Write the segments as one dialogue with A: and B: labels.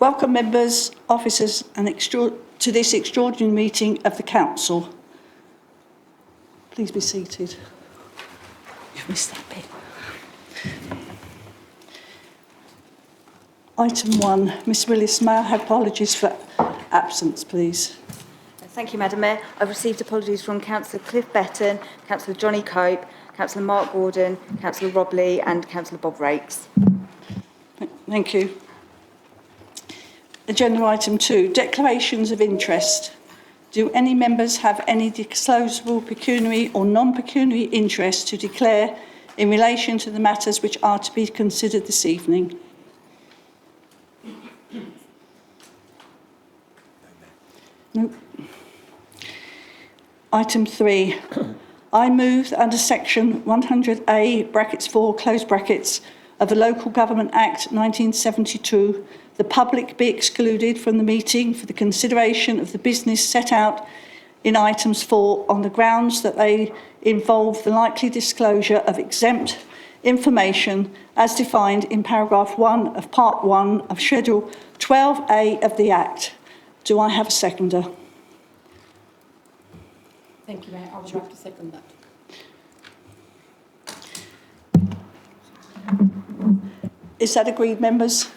A: Welcome members, officers to this extraordinary meeting of the Council. Please be seated. You've missed that bit. Item 1. Ms Willis, may I have apologies for absence, please?
B: Thank you, Madam Mayor. I've received apologies from Councillor Cliff Betton, Councillor Johnny Cope, Councillor Mark Gordon, Councillor Rob Lee and Councillor Bob Rakes.
A: Thank you. Agenda item 2, declarations of interest. Do any members have any disclosable pecuniary or non-pecuniary interest to declare in relation to the matters which are to be considered this evening? No. Item 3. I move that under section 100A brackets 4 close brackets of the Local Government Act 1972, the public be excluded from the meeting for the consideration of the business set out in items 4 on the grounds that they involve the likely disclosure of exempt information as defined in paragraph 1 of part 1 of schedule 12A of the Act. Do I have a seconder?
C: Thank you, Mayor. I would like to second that.
A: Is that agreed, members?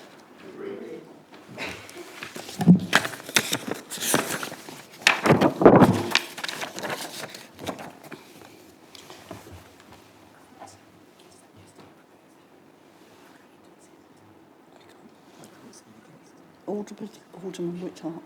A: Alderman Whittart.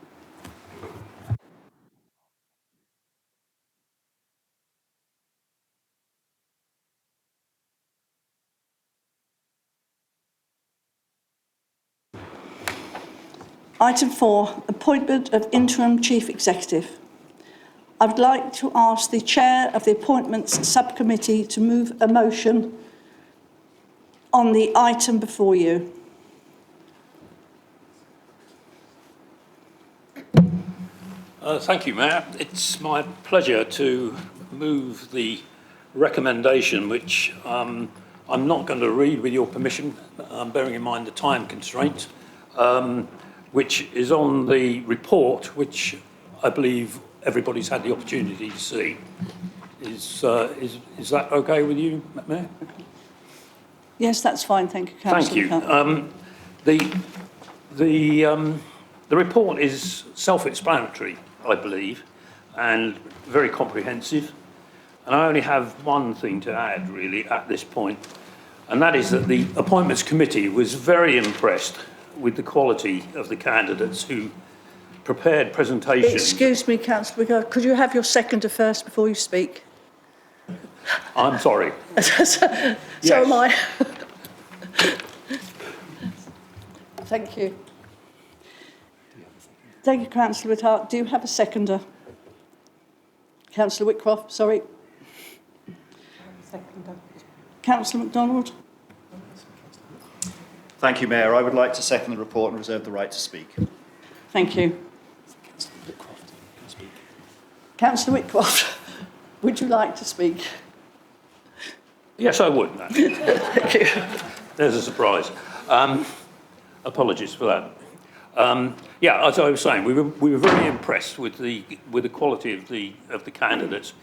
A: Item 4, appointment of interim chief executive. I would like to ask the chair of the appointments subcommittee to move a motion on the item before you.
D: Thank you, Mayor. It's my pleasure to move the recommendation, which I'm not going to read with your permission, bearing in mind the time constraint, which is on the report, which I believe everybody's had the opportunity to see. Is that okay with you, Mayor?
A: Yes, that's fine. Thank you, Councillor.
D: Thank you. The report is self-explanatory, I believe, and very comprehensive. And I only have one thing to add, really, at this point, and that is that the Appointments Committee was very impressed with the quality of the candidates who prepared presentations.
A: Excuse me, Councillor, could you have your seconder first before you speak?
D: I'm sorry.
A: So am I. Thank you. Thank you, Councillor Whittart. Do you have a seconder? Councillor Whitcroft, sorry.
C: Seconder.
A: Councillor MacDonald.
E: Thank you, Mayor. I would like to second the report and reserve the right to speak.
A: Thank you. Councillor Whitcroft, would you like to speak?
D: Yes, I would.
A: Thank you.
D: There's a surprise. Apologies for that. Yeah, as I was saying, we were very impressed with the quality of the candidates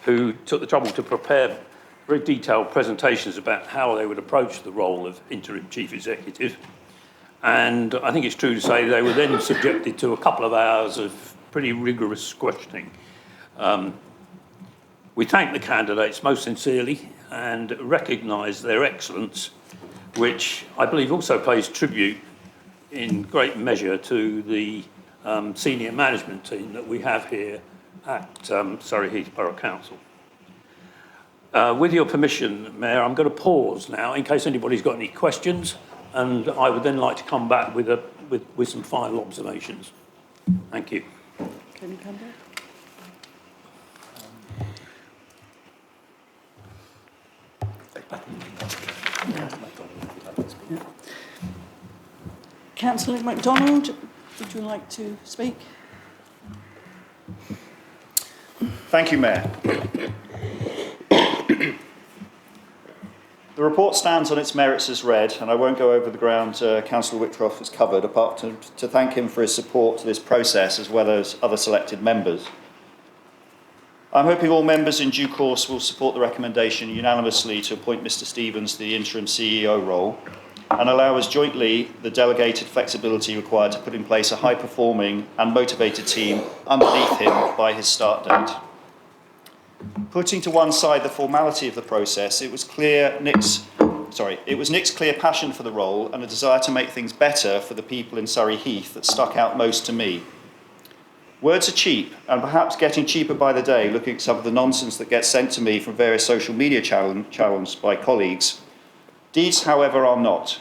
D: who took the trouble to prepare very detailed presentations about how they would approach the role of interim chief executive. And I think it's true to say they were then subjected to a couple of hours of pretty rigorous questioning. We thank the candidates most sincerely and recognise their excellence, which I believe also pays tribute in great measure to the senior management team that we have here at Surrey Heath Borough Council. With your permission, Mayor, I'm going to pause now in case anybody's got any questions, and I would then like to come back with some final observations. Thank you.
A: Can you come back? Yeah. Councillor MacDonald, would you like to speak?
E: Thank you, Mayor. The report stands on its merits as read, and I won't go over the ground Councillor Whitcroft has covered, apart to thank him for his support to this process as well as other selected members. I'm hoping all members in due course will support the recommendation unanimously to appoint Mr Stevens to the interim CEO role and allow us jointly the delegated flexibility required to put in place a high-performing and motivated team underneath him by his start date. Putting to one side the formality of the process, it was Nick's clear passion for the role and a desire to make things better for the people in Surrey Heath that stuck out most to me. Words are cheap, and perhaps getting cheaper by the day, looking at some of the nonsense that gets sent to me from various social media channels by colleagues. Deeds, however, are not.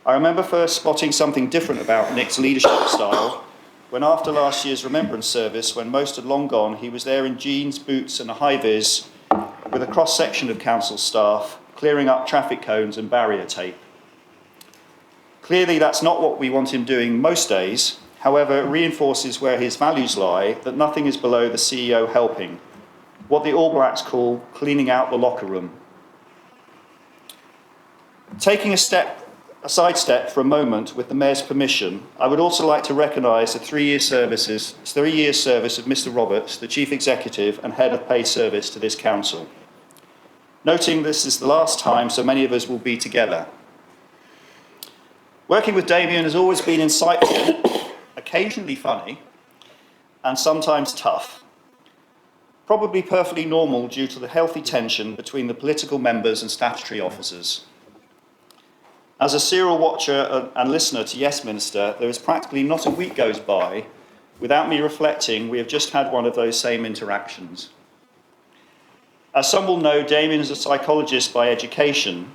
E: I remember first spotting something different about Nick's leadership style when, after last year's remembrance service, when most had long gone, he was there in jeans, boots and a high-vis with a cross-section of council staff clearing up traffic cones and barrier tape. Clearly, that's not what we want him doing most days. However, it reinforces where his values lie, that nothing is below the CEO helping, what the All Blacks call cleaning out the locker room. Taking a sidestep for a moment with the Mayor's permission, I would also like to recognise the 3 year service of Mr Roberts, the Chief Executive and Head of Paid Service to this Council. Noting this is the last time so many of us will be together. Working with Damien has always been insightful, occasionally funny, and sometimes tough. Probably perfectly normal due to the healthy tension between the political members and statutory officers. As a serial watcher and listener to Yes Minister, there is practically not a week goes by without me reflecting we have just had one of those same interactions. As some will know, Damien is a psychologist by education,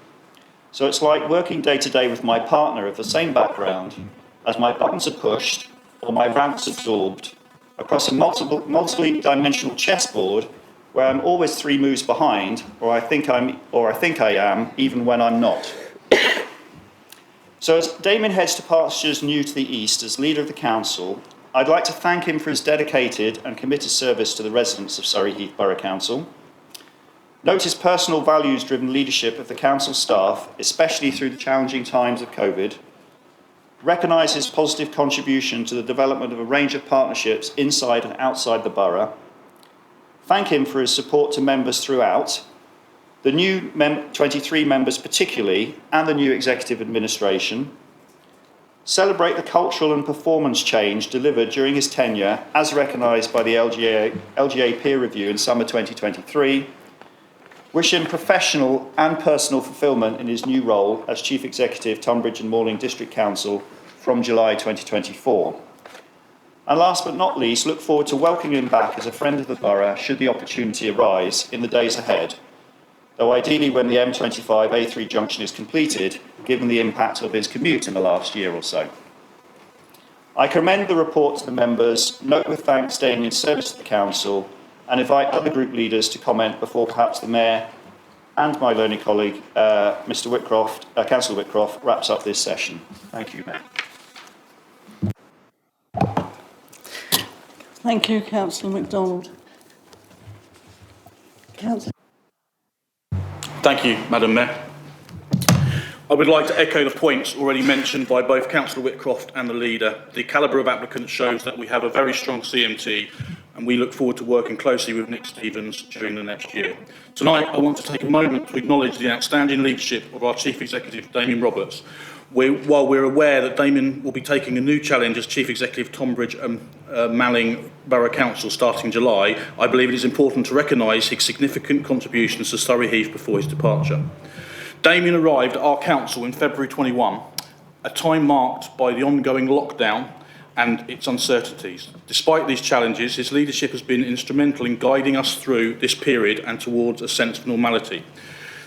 E: so it's like working day to day with my partner of the same background as my buttons are pushed or my rants absorbed across a multi-dimensional chessboard where I'm always 3 moves behind, or I think I am, even when I'm not. So as Damien heads to pastures new to the east as leader of the council, I'd like to thank him for his dedicated and committed service to the residents of Surrey Heath Borough Council. Note his personal values-driven leadership of the council staff, especially through the challenging times of COVID. Recognise his positive contribution to the development of a range of partnerships inside and outside the borough. Thank him for his support to members throughout, the new 23 members particularly, and the new executive administration. Celebrate the cultural and performance change delivered during his tenure, as recognised by the LGA peer review in summer 2023. Wish him professional and personal fulfilment in his new role as Chief Executive, Tonbridge and Malling District Council from July 2024. And last but not least, look forward to welcoming him back as a friend of the borough should the opportunity arise in the days ahead, though ideally when the M25 A3 junction is completed, given the impact of his commute in the last year or so. I commend the report to the members, note with thanks Damien's service to the council, and invite other group leaders to comment before perhaps the Mayor and my learned colleague, Mr Whitcroft, Councillor Whitcroft, wraps up this session. Thank you, Mayor.
A: Thank you, Councillor MacDonald. Councillor.
F: Thank you, Madam Mayor. I would like to echo the points already mentioned by both Councillor Whitcroft and the leader. The calibre of applicants shows that we have a very strong CMT, and we look forward to working closely with Nick Stevens during the next year. Tonight, I want to take a moment to acknowledge the outstanding leadership of our Chief Executive, Damien Roberts. While we're aware that Damien will be taking a new challenge as Chief Executive, Tonbridge and Malling Borough Council starting in July, I believe it is important to recognise his significant contributions to Surrey Heath before his departure. Damien arrived at our council in February 21, a time marked by the ongoing lockdown and its uncertainties. Despite these challenges, his leadership has been instrumental in guiding us through this period and towards a sense of normality.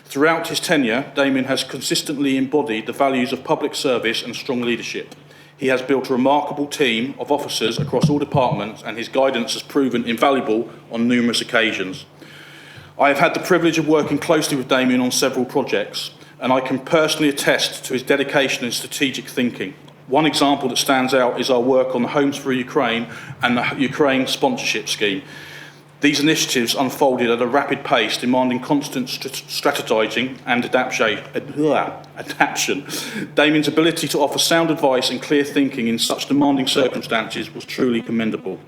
F: Throughout his tenure, Damien has consistently embodied the values of public service and strong leadership. He has built a remarkable team of officers across all departments, and his guidance has proven invaluable on numerous occasions. I have had the privilege of working closely with Damien on several projects, and I can personally attest to his dedication and strategic thinking. One example that stands out is our work on the Homes for Ukraine and the Ukraine sponsorship scheme. These initiatives unfolded at a rapid pace, demanding constant strategising and adaptation. Damien's ability to offer sound advice and clear thinking in such demanding circumstances was truly commendable.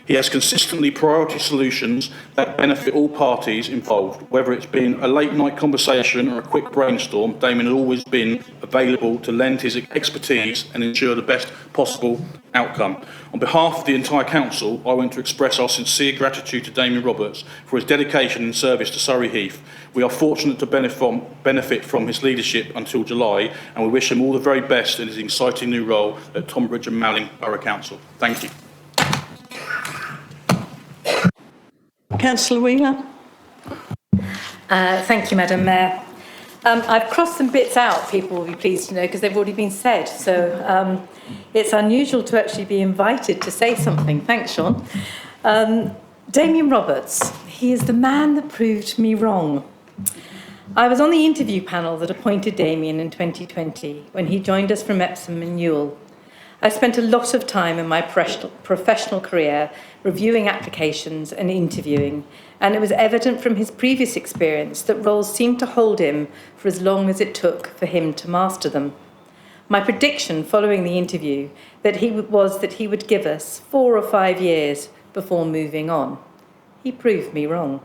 F: He has consistently prioritised solutions that benefit all parties involved. Whether it's been a late night conversation or a quick brainstorm, Damien has always been available to lend his expertise and ensure the best possible outcome. On behalf of the entire council, I want to express our sincere gratitude to Damien Roberts for his dedication and service to Surrey Heath. We are fortunate to benefit from his leadership until July, and we wish him all the very best in his exciting new role at Tonbridge and Malling Borough Council. Thank you.
A: Councillor Wheeler.
C: Thank you, Madam Mayor. I've crossed some bits out, people will be pleased to know, because they've already been said. So it's unusual to actually be invited to say something. Thanks, Sean. Damien Roberts, he is the man that proved me wrong. I was on the interview panel that appointed Damien in 2020 when he joined us from Epsom and Newell. I spent a lot of time in my professional career reviewing applications and interviewing, and it was evident from his previous experience that roles seemed to hold him for as long as it took for him to master them. My prediction following the interview was that he would give us 4 or 5 years before moving on. He proved me wrong.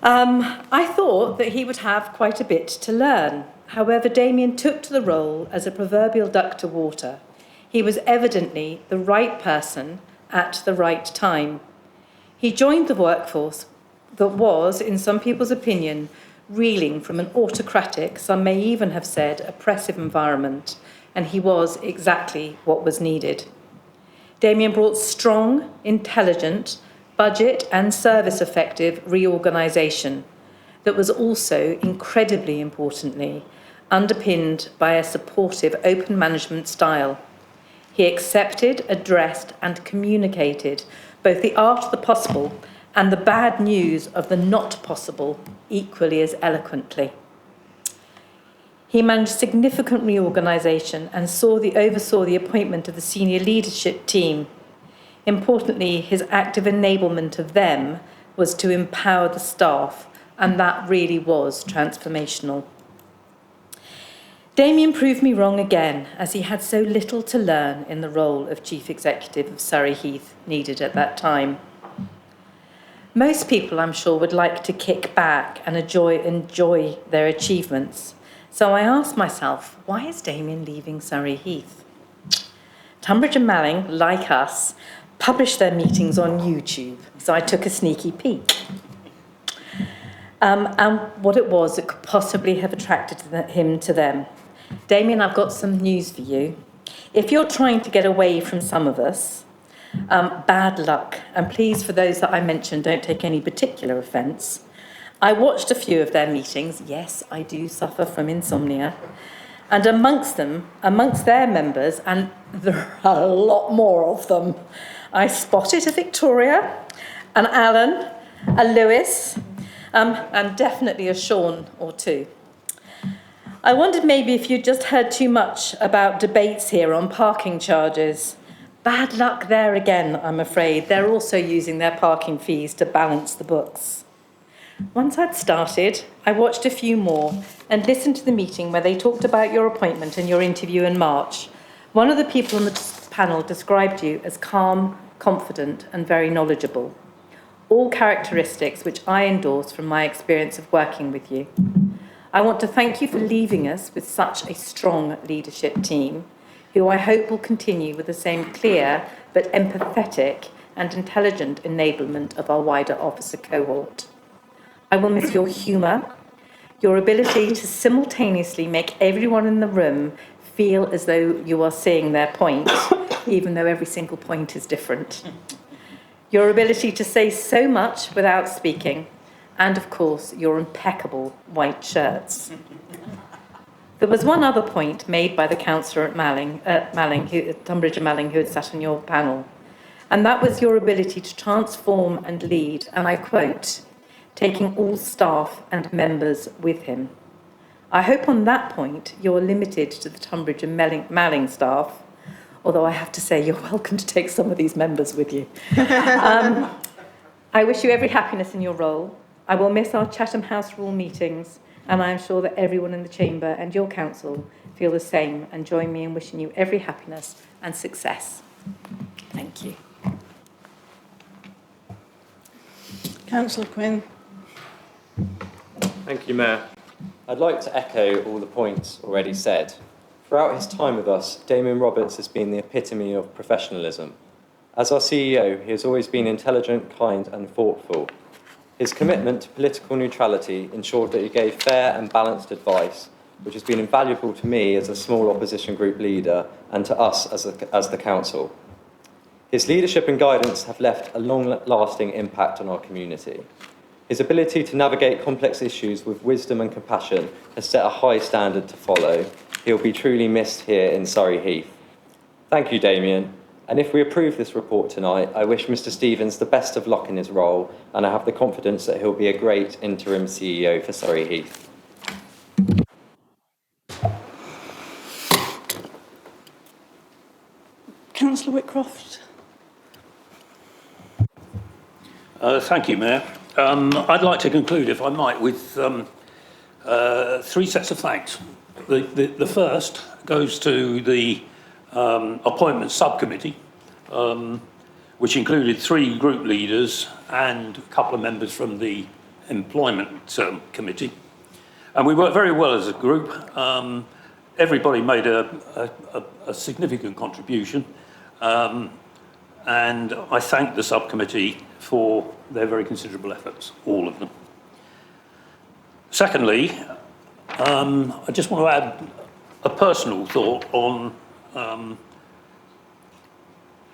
C: I thought that he would have quite a bit to learn. However, Damien took to the role as a proverbial duck to water. He was evidently the right person at the right time. He joined the workforce that was, in some people's opinion, reeling from an autocratic, some may even have said oppressive environment, and he was exactly what was needed. Damien brought strong, intelligent, budget and service effective reorganisation that was also, incredibly importantly, underpinned by a supportive open management style. He accepted, addressed and communicated both the art of the possible and the bad news of the not possible equally as eloquently. He managed significant reorganisation and oversaw the appointment of the senior leadership team. Importantly, his active enablement of them was to empower the staff, and that really was transformational. Damien proved me wrong again, as he had so little to learn in the role of Chief Executive of Surrey Heath needed at that time. Most people, I'm sure, would like to kick back and enjoy their achievements. So I asked myself, why is Damien leaving Surrey Heath? Tonbridge and Malling, like us, publish their meetings on YouTube, so I took a sneaky peek. And what it was that could possibly have attracted him to them. Damien, I've got some news for you. If you're trying to get away from some of us, bad luck. And please, for those that I mentioned, don't take any particular offence. I watched a few of their meetings. Yes, I do suffer from insomnia. And amongst their members, and there are a lot more of them, I spotted a Victoria, an Alan, a Lewis, and definitely a Sean or two. I wondered maybe if you'd just heard too much about debates here on parking charges. Bad luck there again, I'm afraid. They're also using their parking fees to balance the books. Once I'd started, I watched a few more and listened to the meeting where they talked about your appointment and your interview in March. One of the people on the panel described you as calm, confident, and very knowledgeable. All characteristics which I endorse from my experience of working with you. I want to thank you for leaving us with such a strong leadership team, who I hope will continue with the same clear but empathetic and intelligent enablement of our wider officer cohort. I will miss your humour, your ability to simultaneously make everyone in the room feel as though you are seeing their point, even though every single point is different. Your ability to say so much without speaking, and of course, your impeccable white shirts. There was one other point made by the councillor at Tonbridge and Malling, who had sat on your panel, and that was your ability to transform and lead, and I quote, taking all staff and members with him. I hope on that point you're limited to the Tonbridge and Malling staff, although I have to say you're welcome to take some of these members with you. I wish you every happiness in your role. I will miss our Chatham House Rule meetings, and I am sure that everyone in the Chamber and your council feel the same and join me in wishing you every happiness and success. Thank you.
A: Councillor Quinn.
G: Thank you, Mayor. I'd like to echo all the points already said. Throughout his time with us, Damien Roberts has been the epitome of professionalism. As our CEO, he has always been intelligent, kind and thoughtful. His commitment to political neutrality ensured that he gave fair and balanced advice, which has been invaluable to me as a small opposition group leader and to us as the council. His leadership and guidance have left a long-lasting impact on our community. His ability to navigate complex issues with wisdom and compassion has set a high standard to follow. He'll be truly missed here in Surrey Heath. Thank you, Damien. And if we approve this report tonight, I wish Mr. Stevens the best of luck in his role, and I have the confidence that he'll be a great interim CEO for Surrey Heath.
A: Councillor Whitcroft.
D: Thank you, Mayor. I'd like to conclude, if I might, with three sets of thanks. The first goes to the appointment subcommittee, which included 3 group leaders and a couple of members from the employment committee. And we worked very well as a group. Everybody made a significant contribution. And I thank the subcommittee for their very considerable efforts, all of them. Secondly, I just want to add a personal thought on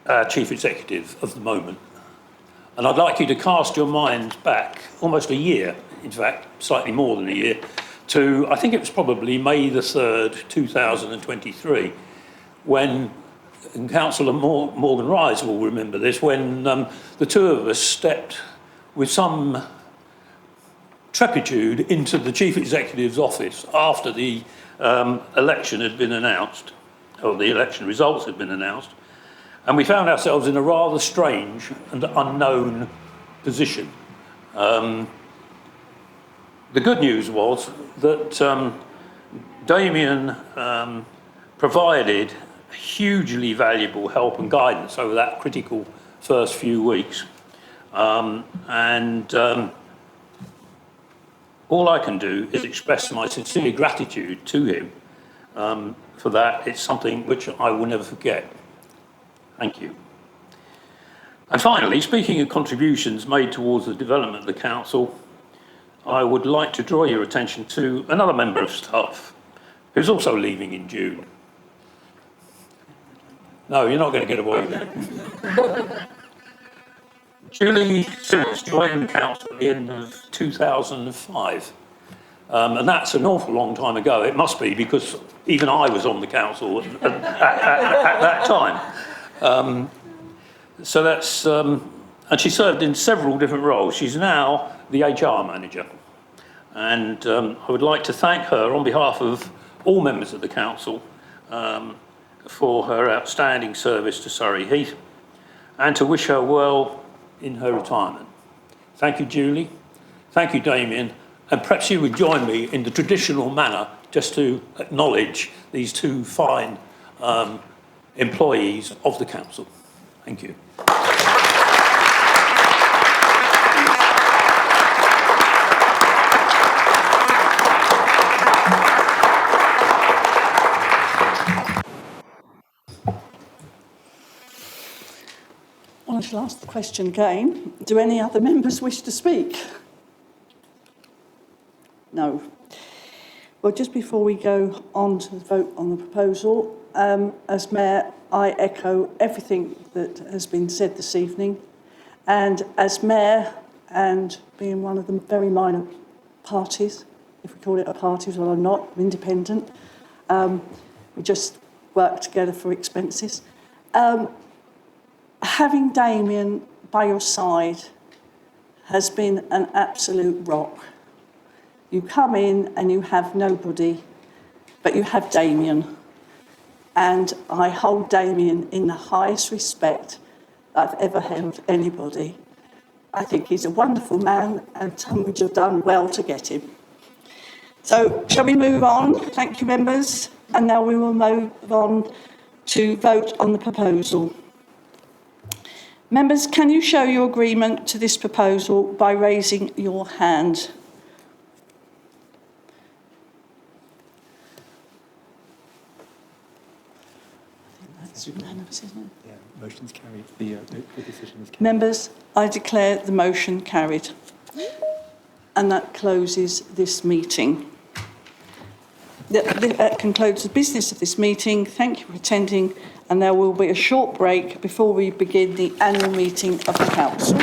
D: our chief executive of the moment. And I'd like you to cast your minds back almost a year, in fact, slightly more than a year, to, I think it was probably May the 3rd, 2023, when, and Councillor Morgan Rise will remember this, when the two of us stepped with some trepidation into the Chief Executive's office after the election had been announced, or the election results had been announced, and we found ourselves in a rather strange and unknown position. The good news was that Damien provided hugely valuable help and guidance over that critical first few weeks. All I can do is express my sincere gratitude to him for that. It's something which I will never forget. Thank you. And finally, speaking of contributions made towards the development of the council, I would like to draw your attention to another member of staff who's also leaving in June. No, you're not going to get away with that. Julie Simmons joined the council at the end of 2005. And that's an awful long time ago. It must be, because even I was on the council at that time. So that's, and she served in several different roles. She's now the HR manager. And I would like to thank her on behalf of all members of the council for her outstanding service to Surrey Heath, and to wish her well in her retirement. Thank you, Julie. Thank you, Damien. And perhaps you would join me in the traditional manner just to acknowledge these two fine employees of the council. Thank you.
A: I shall ask the question again. Do any other members wish to speak? No. Well, just before we go on to the vote on the proposal, as Mayor, I echo everything that has been said this evening. And as Mayor, and being one of the very minor parties, if we call it a party, well, I'm not, I'm independent. We just work together for expenses. Having Damien by your side has been an absolute rock. You come in and you have nobody, but you have Damien. And I hold Damien in the highest respect I've ever held anybody. I think he's a wonderful man and would have done well to get him. So shall we move on? Thank you, members. And now we will move on to vote on the proposal. Members, can you show your agreement to this proposal by raising your hand? That's unanimous, isn't it?
H: Yeah, motion's carried. The decision is carried.
A: Members, I declare the motion carried. And that closes this meeting. That concludes the business of this meeting. Thank you for attending, and there will be a short break before we begin the annual meeting of the Council.